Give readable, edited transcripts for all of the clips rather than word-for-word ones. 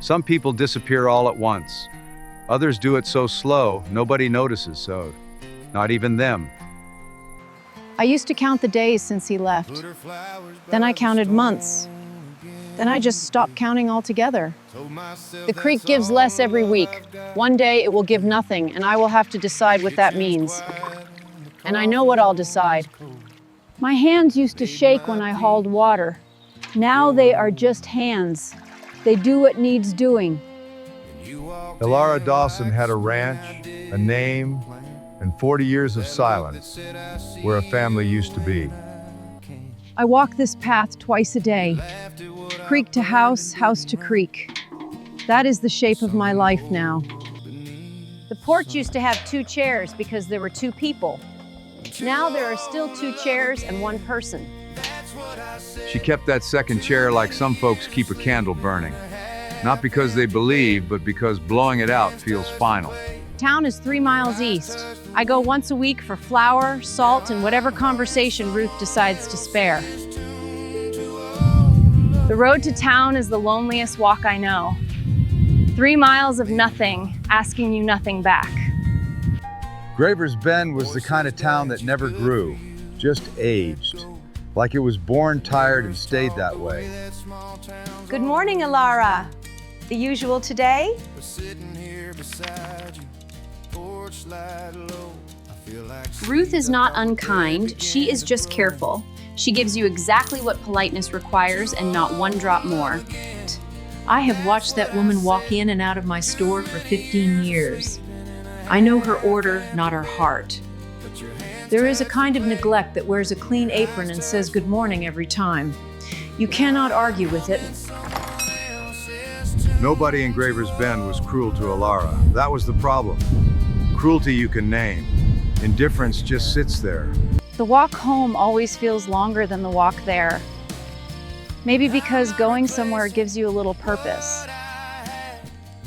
Some people disappear all at once. Others do it so slow, nobody notices, so not even them. I used to count the days since he left. Then I counted months. Then I just stopped counting altogether. The creek gives less every week. One day it will give nothing, and I will have to decide what that means. And I know what I'll decide. My hands used to shake when I hauled water. Now they are just hands. They do what needs doing. Elara Dawson had a ranch, a name, and 40 years of silence, where a family used to be. I walk this path twice a day. Creek to house, house to creek. That is the shape of my life now. The porch used to have 2 chairs because there were 2 people. Now there are still 2 chairs and 1 person. She kept that second chair like some folks keep a candle burning. Not because they believe, but because blowing it out feels final. Town is 3 miles east. I go once a week for flour, salt, and whatever conversation Ruth decides to spare. The road to town is the loneliest walk I know. 3 miles of nothing, asking you nothing back. Gravers Bend was the kind of town that never grew, just aged. Like it was born tired and stayed that way. Good morning, Elara. The usual today? Ruth is not unkind, she is just careful. She gives you exactly what politeness requires and not 1 drop more. I have watched that woman walk in and out of my store for 15 years. I know her order, not her heart. There is a kind of neglect that wears a clean apron and says good morning every time. You cannot argue with it. Nobody in Gravers Bend was cruel to Elara. That was the problem. Cruelty you can name. Indifference just sits there. The walk home always feels longer than the walk there. Maybe because going somewhere gives you a little purpose.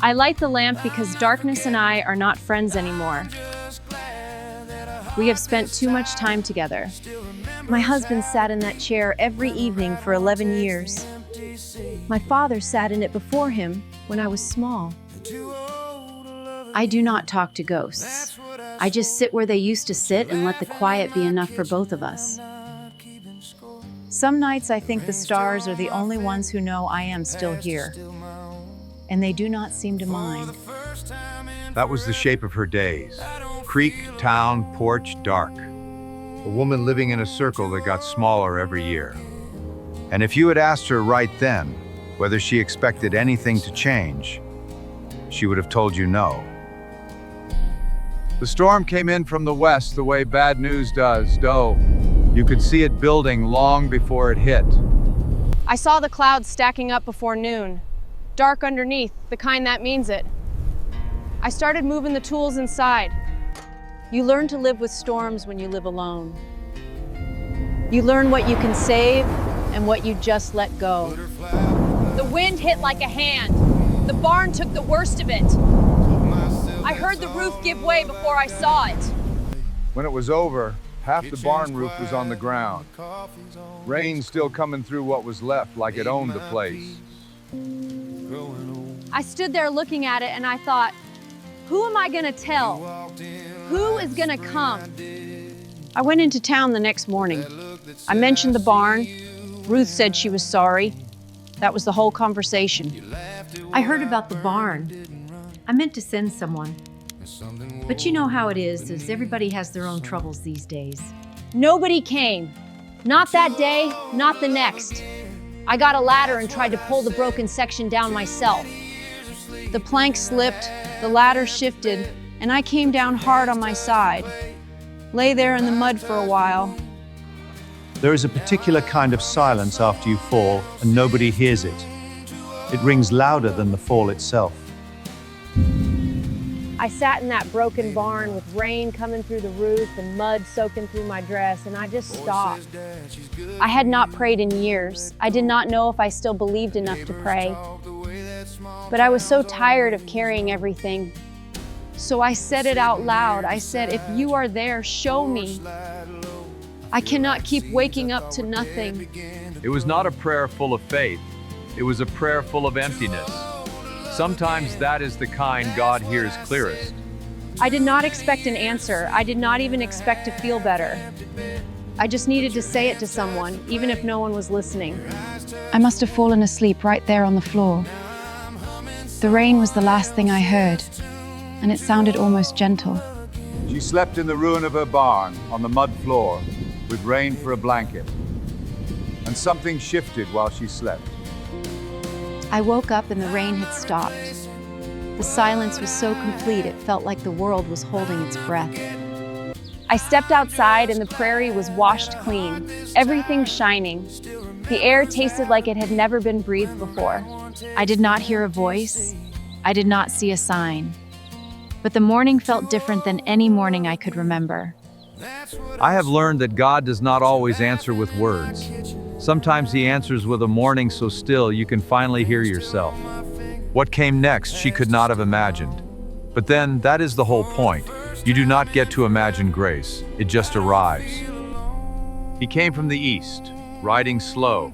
I light the lamp because darkness and I are not friends anymore. We have spent too much time together. My husband sat in that chair every evening for 11 years. My father sat in it before him when I was small. I do not talk to ghosts. I just sit where they used to sit and let the quiet be enough for both of us. Some nights I think the stars are the only ones who know I am still here, and they do not seem to mind. That was the shape of her days. Creek, town, porch, dark. A woman living in a circle that got smaller every year. And if you had asked her right then whether she expected anything to change, she would have told you no. The storm came in from the west the way bad news does, though. You could see it building long before it hit. I saw the clouds stacking up before noon. Dark underneath, the kind that means it. I started moving the tools inside. You learn to live with storms when you live alone. You learn what you can save and what you just let go. The wind hit like a hand. The barn took the worst of it. I heard the roof give way before I saw it. When it was over, half the barn roof was on the ground. Rain still coming through what was left like it owned the place. I stood there looking at it and I thought, who am I gonna tell? Who is gonna come? I went into town the next morning. I mentioned the barn. Ruth said she was sorry. That was the whole conversation. I heard about the barn. I meant to send someone. But you know how it is everybody has their own troubles these days. Nobody came. Not that day, not the next. I got a ladder and tried to pull the broken section down myself. The plank slipped, the ladder shifted, and I came down hard on my side. Lay there in the mud for a while. There is a particular kind of silence after you fall, and nobody hears it. It rings louder than the fall itself. I sat in that broken barn with rain coming through the roof and mud soaking through my dress, and I just stopped. I had not prayed in years. I did not know if I still believed enough to pray. But I was so tired of carrying everything. So I said it out loud. I said, if you are there, show me. I cannot keep waking up to nothing. It was not a prayer full of faith. It was a prayer full of emptiness. Sometimes that is the kind God hears clearest. I did not expect an answer. I did not even expect to feel better. I just needed to say it to someone, even if no one was listening. I must have fallen asleep right there on the floor. The rain was the last thing I heard, and it sounded almost gentle. She slept in the ruin of her barn, on the mud floor, with rain for a blanket. And something shifted while she slept. I woke up and the rain had stopped. The silence was so complete it felt like the world was holding its breath. I stepped outside and the prairie was washed clean, everything shining. The air tasted like it had never been breathed before. I did not hear a voice. I did not see a sign. But the morning felt different than any morning I could remember. I have learned that God does not always answer with words. Sometimes he answers with a morning so still you can finally hear yourself. What came next she could not have imagined. But then, that is the whole point. You do not get to imagine grace, it just arrives. He came from the east, riding slow,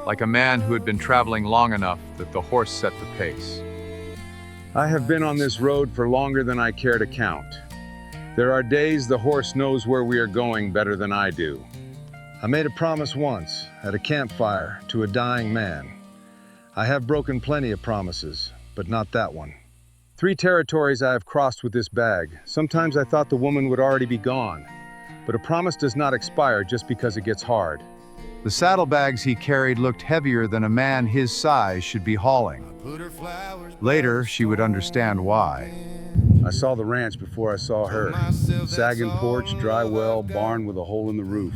like a man who had been traveling long enough that the horse set the pace. I have been on this road for longer than I care to count. There are days the horse knows where we are going better than I do. I made a promise once, at a campfire, to a dying man. I have broken plenty of promises, but not that one. 3 territories I have crossed with this bag. Sometimes I thought the woman would already be gone. But a promise does not expire just because it gets hard. The saddlebags he carried looked heavier than a man his size should be hauling. Later, she would understand why. I saw the ranch before I saw her. Sagging porch, dry well, barn with a hole in the roof.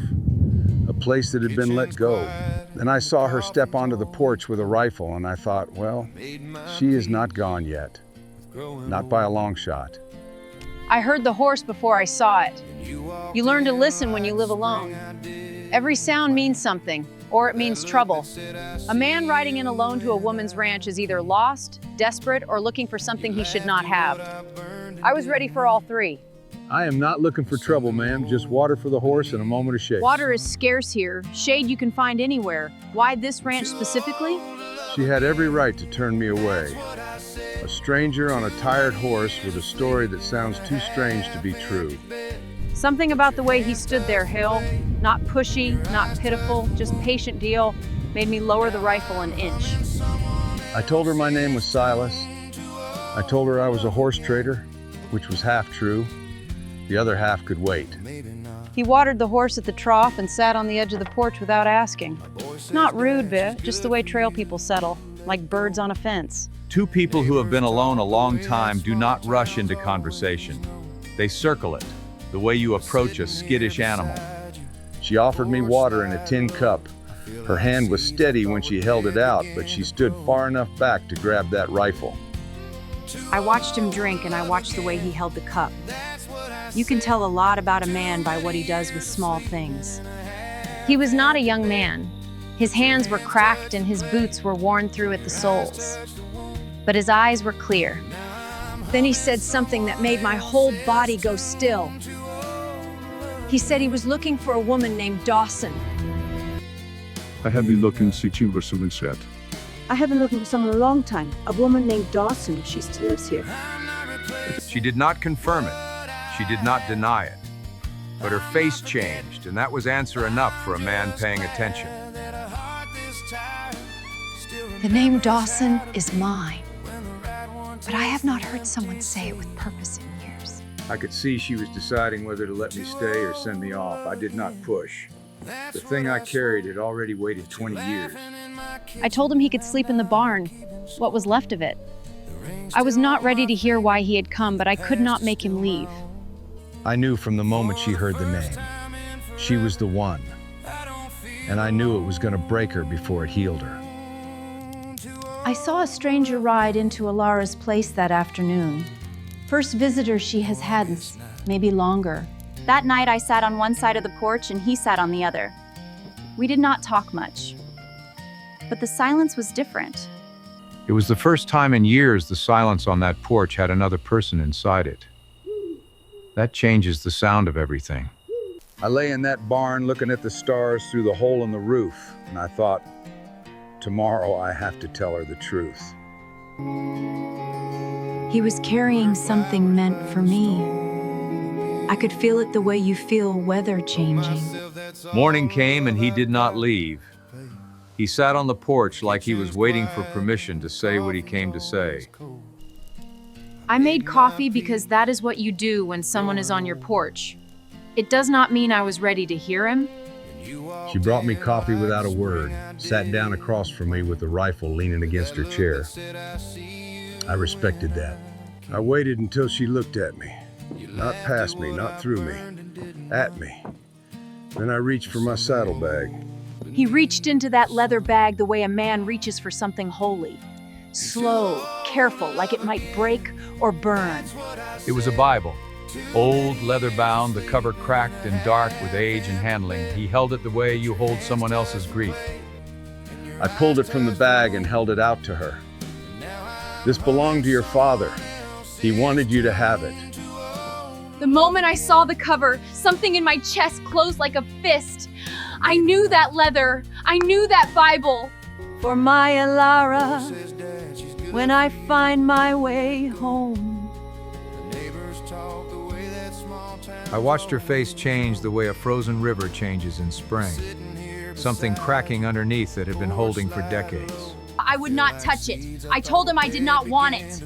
A place that had been let go. Then I saw her step onto the porch with a rifle, and I thought, well, she is not gone yet. Not by a long shot. I heard the horse before I saw it. You learn to listen when you live alone. Every sound means something, or it means trouble. A man riding in alone to a woman's ranch is either lost, desperate, or looking for something he should not have. I was ready for all 3. I am not looking for trouble, ma'am. Just water for the horse and a moment of shade. Water is scarce here. Shade you can find anywhere. Why this ranch specifically? She had every right to turn me away. A stranger on a tired horse with a story that sounds too strange to be true. Something about the way he stood there, Hill. Not pushy, not pitiful, just patient deal, made me lower the rifle an inch. I told her my name was Silas. I told her I was a horse trader, which was half true. The other half could wait. He watered the horse at the trough and sat on the edge of the porch without asking. Not rude, bit, just the way trail people settle, like birds on a fence. 2 people who have been alone a long time do not rush into conversation. They circle it, the way you approach a skittish animal. She offered me water in a tin cup. Her hand was steady when she held it out, but she stood far enough back to grab that rifle. I watched him drink and I watched the way he held the cup. You can tell a lot about a man by what he does with small things. He was not a young man. His hands were cracked and his boots were worn through at the soles. But his eyes were clear. Then he said something that made my whole body go still. He said he was looking for a woman named Dawson. I have been looking since you were someone said. I have been looking for someone a long time. A woman named Dawson. She still lives here. She did not confirm it. She did not deny it. But her face changed, and that was answer enough for a man paying attention. The name Dawson is mine. But I have not heard someone say it with purpose in years. I could see she was deciding whether to let me stay or send me off. I did not push. The thing I carried had already waited 20 years. I told him he could sleep in the barn, what was left of it. I was not ready to hear why he had come, but I could not make him leave. I knew from the moment she heard the name. She was the one. And I knew it was going to break her before it healed her. I saw a stranger ride into Alara's place that afternoon. First visitor she has had in maybe longer. That night I sat on one side of the porch and he sat on the other. We did not talk much. But the silence was different. It was the first time in years the silence on that porch had another person inside it. That changes the sound of everything. I lay in that barn looking at the stars through the hole in the roof, and I thought, tomorrow I have to tell her the truth. He was carrying something meant for me. I could feel it the way you feel weather changing. Morning came and he did not leave. He sat on the porch like he was waiting for permission to say what he came to say. I made coffee because that is what you do when someone is on your porch. It does not mean I was ready to hear him. She brought me coffee without a word, sat down across from me with the rifle leaning against her chair. I respected that. I waited until she looked at me. Not past me, not through me. At me. Then I reached for my saddlebag. He reached into that leather bag the way a man reaches for something holy. Slow, careful, like it might break or burn. It was a Bible. Old, leather-bound, the cover cracked and dark with age and handling. He held it the way you hold someone else's grief. I pulled it from the bag and held it out to her. This belonged to your father. He wanted you to have it. The moment I saw the cover, something in my chest closed like a fist. I knew that leather. I knew that Bible. For my Alara, when I find my way home. I watched her face change the way a frozen river changes in spring. Something cracking underneath that had been holding for decades. I would not touch it. I told him I did not want it.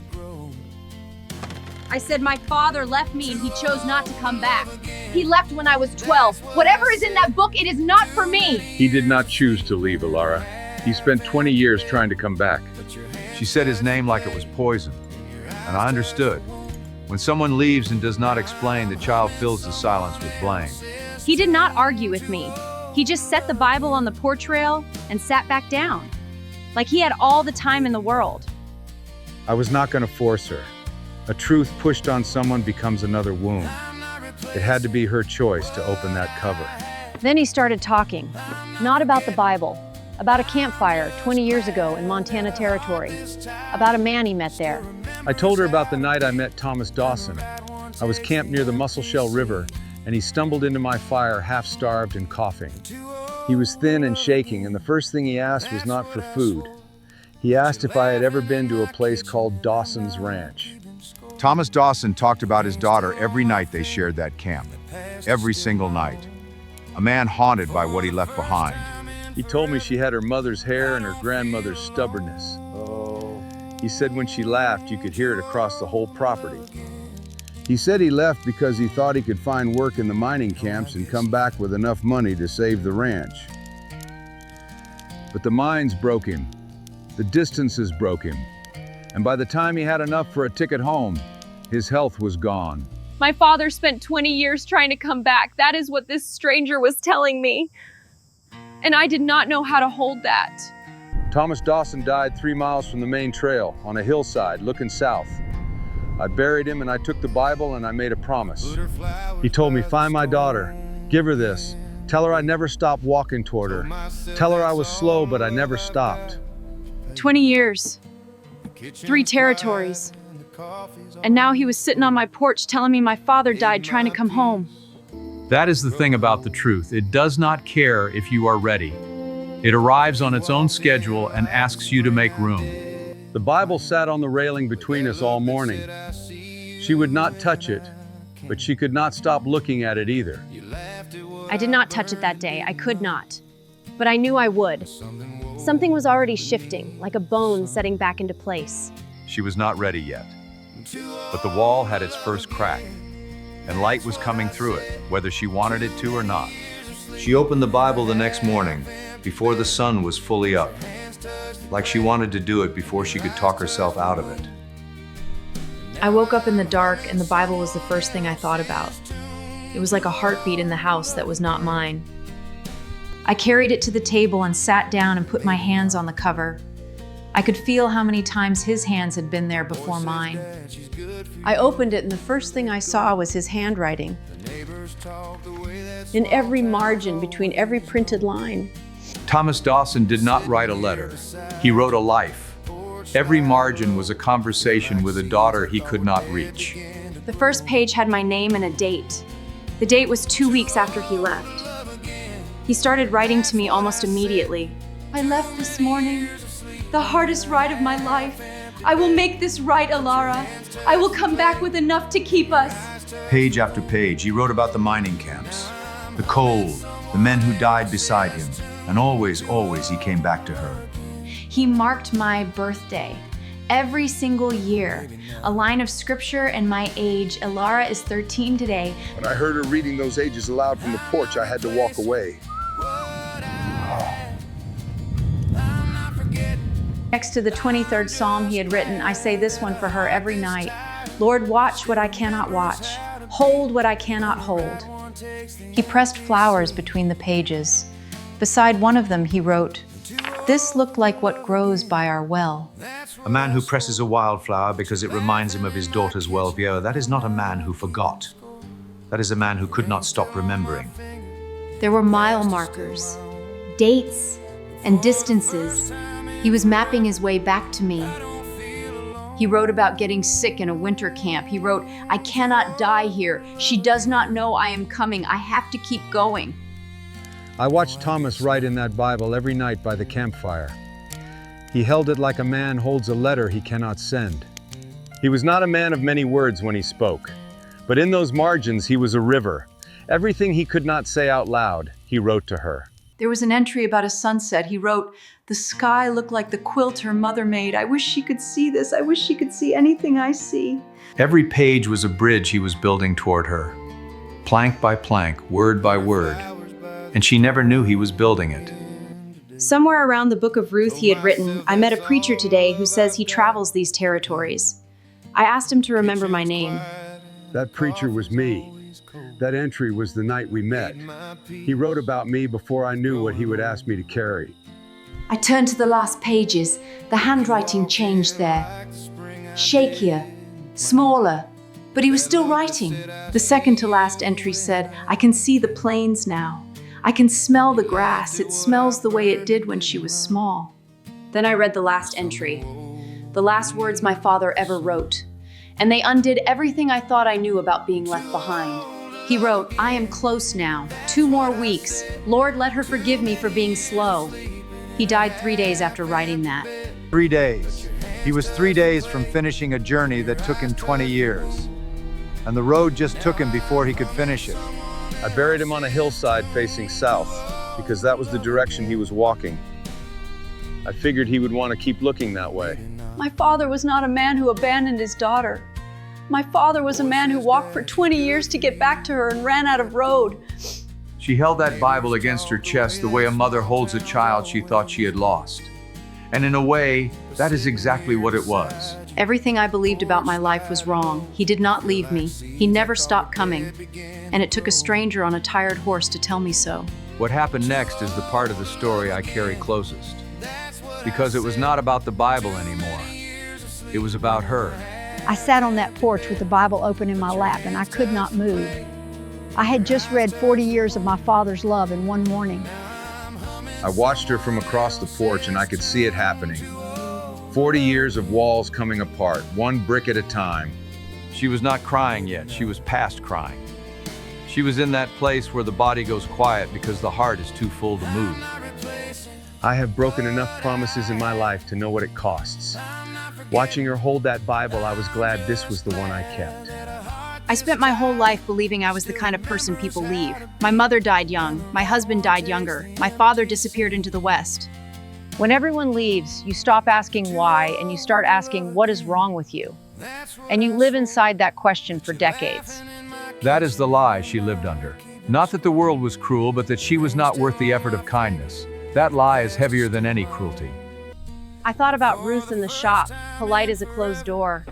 I said my father left me and he chose not to come back. He left when I was 12. Whatever is in that book, it is not for me. He did not choose to leave, Alara. He spent 20 years trying to come back. She said his name like it was poison, and I understood. When someone leaves and does not explain, the child fills the silence with blame. He did not argue with me. He just set the Bible on the porch rail and sat back down, like he had all the time in the world. I was not going to force her. A truth pushed on someone becomes another wound. It had to be her choice to open that cover. Then he started talking, not about the Bible, about a campfire 20 years ago in Montana Territory, about a man he met there. I told her about the night I met Thomas Dawson. I was camped near the Musselshell River, and he stumbled into my fire half-starved and coughing. He was thin and shaking, and the first thing he asked was not for food. He asked if I had ever been to a place called Dawson's Ranch. Thomas Dawson talked about his daughter every night they shared that camp. Every single night. A man haunted by what he left behind. He told me she had her mother's hair and her grandmother's stubbornness. He said when she laughed, you could hear it across the whole property. He said he left because he thought he could find work in the mining camps and come back with enough money to save the ranch. But the mines broke him. The distances broke him. And by the time he had enough for a ticket home, his health was gone. My father spent 20 years trying to come back. That is what this stranger was telling me. And I did not know how to hold that. Thomas Dawson died 3 miles from the main trail, on a hillside, looking south. I buried him and I took the Bible and I made a promise. He told me, find my daughter, give her this, tell her I never stopped walking toward her. Tell her I was slow, but I never stopped. 20 years. 3 territories. And now he was sitting on my porch telling me my father died trying to come home. That is the thing about the truth. It does not care if you are ready. It arrives on its own schedule and asks you to make room. The Bible sat on the railing between us all morning. She would not touch it, but she could not stop looking at it either. I did not touch it that day. I could not. But I knew I would. Something was already shifting, like a bone setting back into place. She was not ready yet. But the wall had its first crack, and light was coming through it, whether she wanted it to or not. She opened the Bible the next morning, before the sun was fully up, like she wanted to do it before she could talk herself out of it. I woke up in the dark and the Bible was the first thing I thought about. It was like a heartbeat in the house that was not mine. I carried it to the table and sat down and put my hands on the cover. I could feel how many times his hands had been there before mine. I opened it and the first thing I saw was his handwriting. In every margin, between every printed line. Thomas Dawson did not write a letter. He wrote a life. Every margin was a conversation with a daughter he could not reach. The first page had my name and a date. The date was 2 weeks after he left. He started writing to me almost immediately. I left this morning. The hardest ride of my life. I will make this right, Alara. I will come back with enough to keep us. Page after page, he wrote about the mining camps, the cold, the men who died beside him, and always he came back to her. He marked my birthday every single year. A line of scripture and my age. Alara is 13 today. When I heard her reading those ages aloud from the porch, I had to walk away. Next to the 23rd Psalm he had written, I say this one for her every night. Lord, watch what I cannot watch. Hold what I cannot hold. He pressed flowers between the pages. Beside one of them, he wrote, "This looked like what grows by our well." A man who presses a wildflower because it reminds him of his daughter's well-being, that is not a man who forgot. That is a man who could not stop remembering. There were mile markers, dates, and distances. He was mapping his way back to me. He wrote about getting sick in a winter camp. He wrote, "I cannot die here. She does not know I am coming. I have to keep going." I watched Thomas write in that Bible every night by the campfire. He held it like a man holds a letter he cannot send. He was not a man of many words when he spoke, but in those margins he was a river. Everything he could not say out loud, he wrote to her. There was an entry about a sunset. He wrote, "The sky looked like the quilt her mother made. I wish she could see this. I wish she could see anything I see." Every page was a bridge he was building toward her, plank by plank, word by word, and she never knew he was building it. Somewhere around the book of Ruth he had written, I met a preacher today who says he travels these territories. I asked him to remember my name. That preacher was me. That entry was the night we met. He wrote about me before I knew what he would ask me to carry. I turned to the last pages. The handwriting changed there. Shakier, smaller, but he was still writing. The second to last entry said, "I can see the plains now. I can smell the grass. It smells the way it did when she was small." Then I read the last entry, the last words my father ever wrote, and they undid everything I thought I knew about being left behind. He wrote, "I am close now. 2 more weeks. Lord, let her forgive me for being slow." He died 3 days after writing that. 3 days. He was 3 days from finishing a journey that took him 20 years. And the road just took him before he could finish it. I buried him on a hillside facing south, because that was the direction he was walking. I figured he would want to keep looking that way. My father was not a man who abandoned his daughter. My father was a man who walked for 20 years to get back to her and ran out of road. She held that Bible against her chest the way a mother holds a child she thought she had lost. And in a way, that is exactly what it was. Everything I believed about my life was wrong. He did not leave me. He never stopped coming. And it took a stranger on a tired horse to tell me so. What happened next is the part of the story I carry closest. Because it was not about the Bible anymore. It was about her. I sat on that porch with the Bible open in my lap and I could not move. I had just read 40 years of my father's love in one morning. I watched her from across the porch and I could see it happening. 40 years of walls coming apart, one brick at a time. She was not crying yet. She was past crying. She was in that place where the body goes quiet because the heart is too full to move. I have broken enough promises in my life to know what it costs. Watching her hold that Bible, I was glad this was the one I kept. I spent my whole life believing I was the kind of person people leave. My mother died young. My husband died younger. My father disappeared into the West. When everyone leaves, you stop asking why and you start asking what is wrong with you. And you live inside that question for decades. That is the lie she lived under. Not that the world was cruel, but that she was not worth the effort of kindness. That lie is heavier than any cruelty. I thought about Ruth in the shop, polite as a closed door.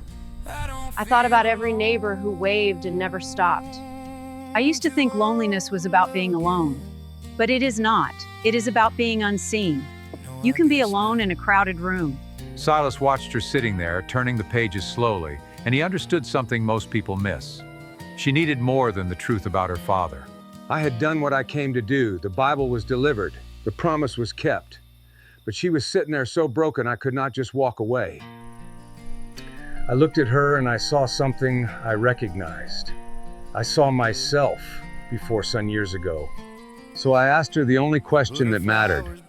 I thought about every neighbor who waved and never stopped. I used to think loneliness was about being alone, but it is not. It is about being unseen. You can be alone in a crowded room. Silas watched her sitting there, turning the pages slowly, and he understood something most people miss. She needed more than the truth about her father. I had done what I came to do. The Bible was delivered. The promise was kept. But she was sitting there so broken I could not just walk away. I looked at her and I saw something I recognized. I saw myself before some years ago. So I asked her the only question that mattered.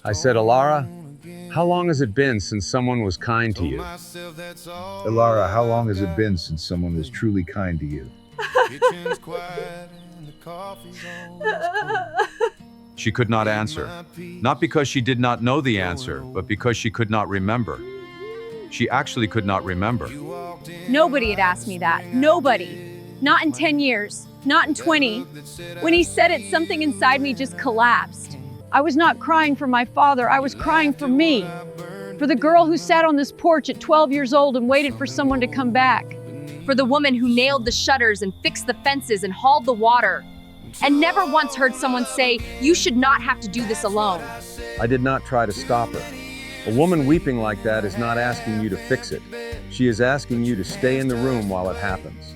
I said, "Alara, How long has it been since someone was kind to you? Ilara, how long has it been since someone was truly kind to you? She could not answer. Not because she did not know the answer, but because she could not remember. She actually could not remember. Nobody had asked me that. Nobody. Not in 10 years. Not in 20. When he said it, something inside me just collapsed. I was not crying for my father, I was crying for me. For the girl who sat on this porch at 12 years old and waited for someone to come back. For the woman who nailed the shutters and fixed the fences and hauled the water. And never once heard someone say, you should not have to do this alone. I did not try to stop her. A woman weeping like that is not asking you to fix it. She is asking you to stay in the room while it happens.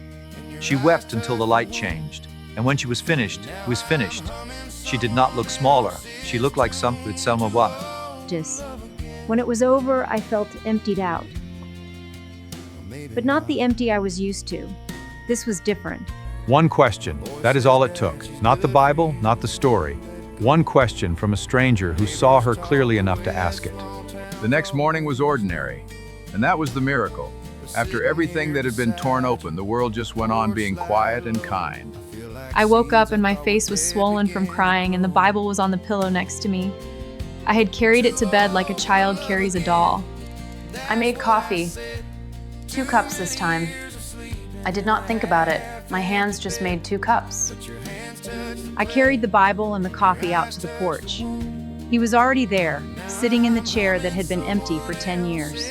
She wept until the light changed, and when she was finished, it was finished. She did not look smaller. She looked like Selma what? When it was over, I felt emptied out. But not the empty I was used to. This was different. One question, that is all it took. Not the Bible, not the story. One question from a stranger who saw her clearly enough to ask it. The next morning was ordinary, and that was the miracle. After everything that had been torn open, the world just went on being quiet and kind. I woke up and my face was swollen from crying, and the Bible was on the pillow next to me. I had carried it to bed like a child carries a doll. I made coffee. 2 cups this time. I did not think about it. My hands just made 2 cups. I carried the Bible and the coffee out to the porch. He was already there, sitting in the chair that had been empty for 10 years.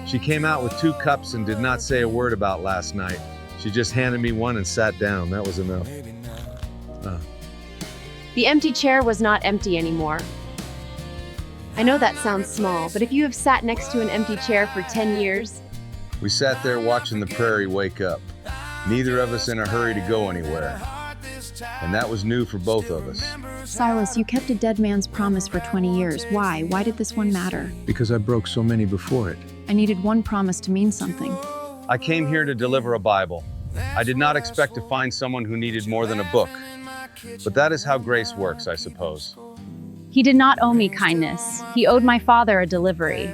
She came out with 2 cups and did not say a word about last night. She just handed me one and sat down. That was enough. The empty chair was not empty anymore. I know that sounds small, but if you have sat next to an empty chair for 10 years... We sat there watching the prairie wake up. Neither of us in a hurry to go anywhere. And that was new for both of us. Silas, you kept a dead man's promise for 20 years. Why? Why did this one matter? Because I broke so many before it. I needed one promise to mean something. I came here to deliver a Bible. I did not expect to find someone who needed more than a book. But that is how grace works, I suppose. He did not owe me kindness. He owed my father a delivery.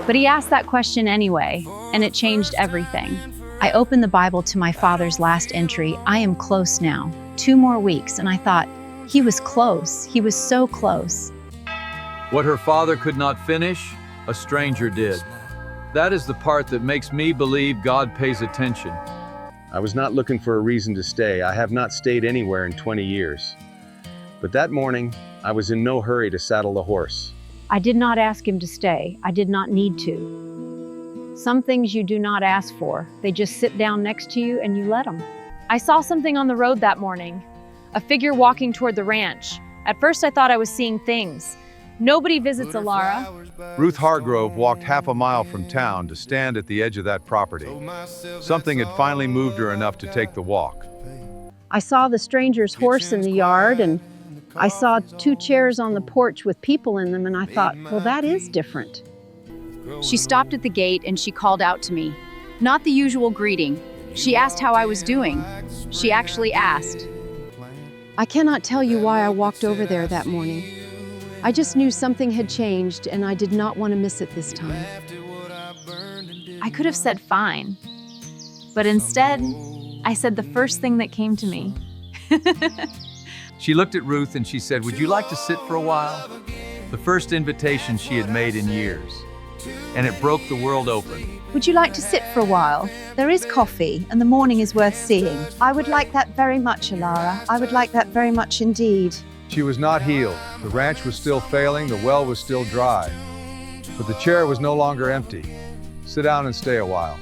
But he asked that question anyway, and it changed everything. I opened the Bible to my father's last entry. I am close now. 2 more weeks, and I thought, he was close. He was so close. What her father could not finish, a stranger did. That is the part that makes me believe God pays attention. I was not looking for a reason to stay. I have not stayed anywhere in 20 years. But that morning, I was in no hurry to saddle the horse. I did not ask him to stay. I did not need to. Some things you do not ask for. They just sit down next to you and you let them. I saw something on the road that morning, a figure walking toward the ranch. At first I thought I was seeing things. Nobody visits Ilara. Ruth Hargrove walked half a mile from town to stand at the edge of that property. Something had finally moved her enough to take the walk. I saw the stranger's horse in the yard, and I saw 2 chairs on the porch with people in them, and I thought, well, that is different. She stopped at the gate and she called out to me. Not the usual greeting. She asked how I was doing. She actually asked. I cannot tell you why I walked over there that morning. I just knew something had changed, and I did not want to miss it this time. I could have said fine, but instead, I said the first thing that came to me. She looked at Ruth and she said, "Would you like to sit for a while?" The first invitation she had made in years. And it broke the world open. Would you like to sit for a while? There is coffee, and the morning is worth seeing. I would like that very much, Ilara. I would like that very much indeed. She was not healed. The ranch was still failing, the well was still dry. But the chair was no longer empty. Sit down and stay a while.